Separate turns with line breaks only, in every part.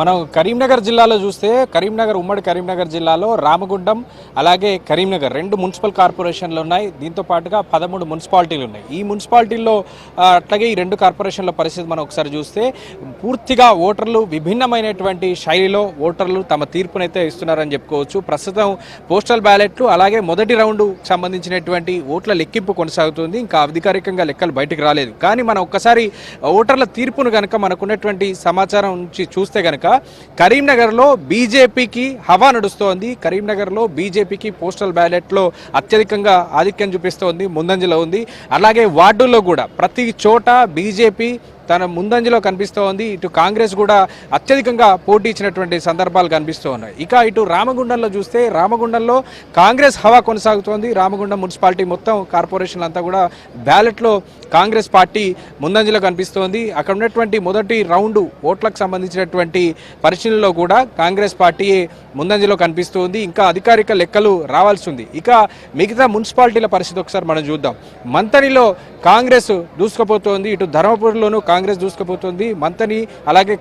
మనం కరీంనగర్ జిల్లాలో చూస్తే ఉమ్మడి కరీంనగర్ జిల్లాలో రామగుండం అలాగే కరీంనగర్ రెండు మున్సిపల్ కార్పొరేషన్లు ఉన్నాయి. దీంతో పాటుగా 13 మున్సిపాలిటీలు ఉన్నాయి. ఈ మున్సిపాలిటీల్లో అట్లాగే ఈ రెండు కార్పొరేషన్ల పరిస్థితి మనం ఒకసారి చూస్తే పూర్తిగా ఓటర్లు విభిన్నమైనటువంటి శైలిలో ఓటర్లు తమ తీర్పునైతే ఇస్తున్నారని చెప్పుకోవచ్చు. ప్రస్తుతం పోస్టల్ బ్యాలెట్లు అలాగే మొదటి రౌండ్ సంబంధించినటువంటి ఓట్ల లెక్కింపు కొనసాగుతుంది. ఇంకా అధికారికంగా లెక్కలు బయటకు రాలేదు. కానీ మనం ఒక్కసారి ఓటర్ల తీర్పును కనుక మనకున్నటువంటి సమాచారం నుంచి చూస్తే కనుక కరీంనగర్లో బీజేపీకి హవా నడుస్తోంది. కరీంనగర్లో బీజేపీకి పోస్టల్ బ్యాలెట్లో అత్యధికంగా ఆధిక్యం చూపిస్తోంది, ముందంజలో ఉంది. అలాగే వార్డుల్లో కూడా ప్రతి చోట బీజేపీ తన ముందంజలో కనిపిస్తూ ఉంది. ఇటు కాంగ్రెస్ కూడా అత్యధికంగా పోటీ ఇచ్చినటువంటి సందర్భాలు కనిపిస్తూ ఉన్నాయి. ఇక ఇటు రామగుండంలో చూస్తే రామగుండంలో కాంగ్రెస్ హవా కొనసాగుతోంది. రామగుండం మున్సిపాలిటీ మొత్తం కార్పొరేషన్లు అంతా కూడా బ్యాలెట్లో కాంగ్రెస్ పార్టీ ముందంజలో కనిపిస్తోంది. అక్కడ ఉన్నటువంటి మొదటి రౌండ్ ఓట్లకు సంబంధించినటువంటి పరిశీలనలో కూడా కాంగ్రెస్ పార్టీ ముందంజలో కనిపిస్తుంది. ఇంకా అధికారిక లెక్కలు రావాల్సి ఉంది. ఇక మిగతా మున్సిపాలిటీల పరిస్థితి ఒకసారి మనం చూద్దాం. మంతనిలో కాంగ్రెస్ దూసుకుపోతోంది. ఇటు ధర్మపురిలోనూ కాంగ్రెస్ దూసుకుపోతుంది. మంతని అలాగే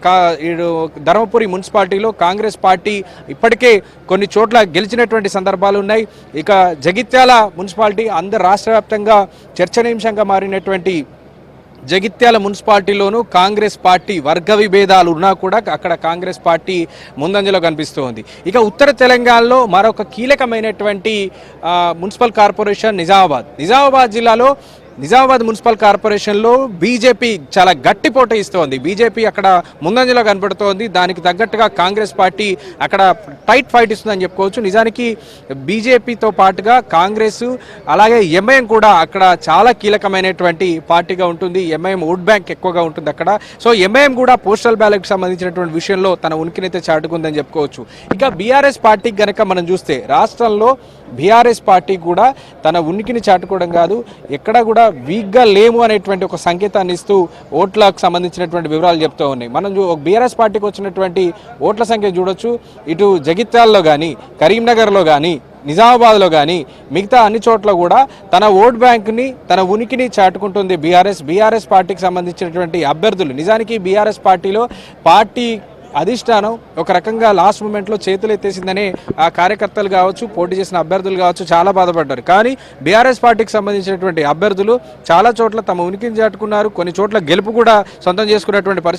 ధర్మపురి మున్సిపాలిటీలో కాంగ్రెస్ పార్టీ ఇప్పటికే కొన్ని చోట్ల గెలిచినటువంటి సందర్భాలు ఉన్నాయి. ఇక జగిత్యాల మున్సిపాలిటీ రాష్ట్ర వ్యాప్తంగా చర్చనీయాంశంగా మారినటువంటి జగిత్యాల మున్సిపాలిటీలోనూ కాంగ్రెస్ పార్టీ వర్గ విభేదాలు ఉన్నా కూడా అక్కడ కాంగ్రెస్ పార్టీ ముందంజలో కనిపిస్తోంది. ఇక ఉత్తర తెలంగాణలో మరొక కీలకమైనటువంటి మున్సిపల్ కార్పొరేషన్ నిజామాబాద్ జిల్లాలో నిజామాబాద్ మున్సిపల్ కార్పొరేషన్లో బీజేపీ చాలా గట్టి పోటీ ఇస్తోంది. బీజేపీ అక్కడ ముందంజలో కనపడుతోంది. దానికి తగ్గట్టుగా కాంగ్రెస్ పార్టీ అక్కడ టైట్ ఫైట్ ఇస్తుందని చెప్పుకోవచ్చు. నిజానికి బీజేపీతో పాటుగా కాంగ్రెస్ అలాగే ఎంఐఎం కూడా అక్కడ చాలా కీలకమైనటువంటి పార్టీగా ఉంటుంది. ఎంఐఎం ఓట్ బ్యాంక్ ఎక్కువగా ఉంటుంది అక్కడ. సో ఎంఐఎం కూడా పోస్టల్ బ్యాలెట్కి సంబంధించినటువంటి విషయంలో తన ఉనికినైతే చాటుకుందని చెప్పుకోవచ్చు. ఇక బీఆర్ఎస్ పార్టీకి గనక మనం చూస్తే రాష్ట్రంలో బీఆర్ఎస్ పార్టీ కూడా తన ఉనికిని చాటుకోవడం కాదు, ఎక్కడ కూడా వీక్గా లేము అనేటువంటి ఒక సంకేతాన్ని ఇస్తూ ఓట్లకు సంబంధించినటువంటి వివరాలు చెప్తూ ఉన్నాయి. మనం బీఆర్ఎస్ పార్టీకి వచ్చినటువంటి ఓట్ల సంఖ్య చూడొచ్చు. ఇటు జగిత్యాలలో కానీ కరీంనగర్లో కానీ నిజామాబాద్లో కానీ మిగతా అన్ని చోట్ల కూడా తన ఓట్ బ్యాంక్ని తన ఉనికిని చాటుకుంటుంది బీఆర్ఎస్ పార్టీకి సంబంధించినటువంటి అభ్యర్థులు. నిజానికి బీఆర్ఎస్ పార్టీలో పార్టీ అధిష్టానం ఒక రకంగా లాస్ట్ మూమెంట్లో చేతులు ఎత్తేసిందని ఆ కార్యకర్తలు కావచ్చు, పోటీ చేసిన అభ్యర్థులు కావచ్చు చాలా బాధపడ్డారు. కానీ బీఆర్ఎస్ పార్టీకి సంబంధించినటువంటి అభ్యర్థులు చాలా చోట్ల తమ ఉనికిని చాటుకున్నారు. కొన్ని చోట్ల గెలుపు కూడా సొంతం చేసుకున్నటువంటి పరిస్థితి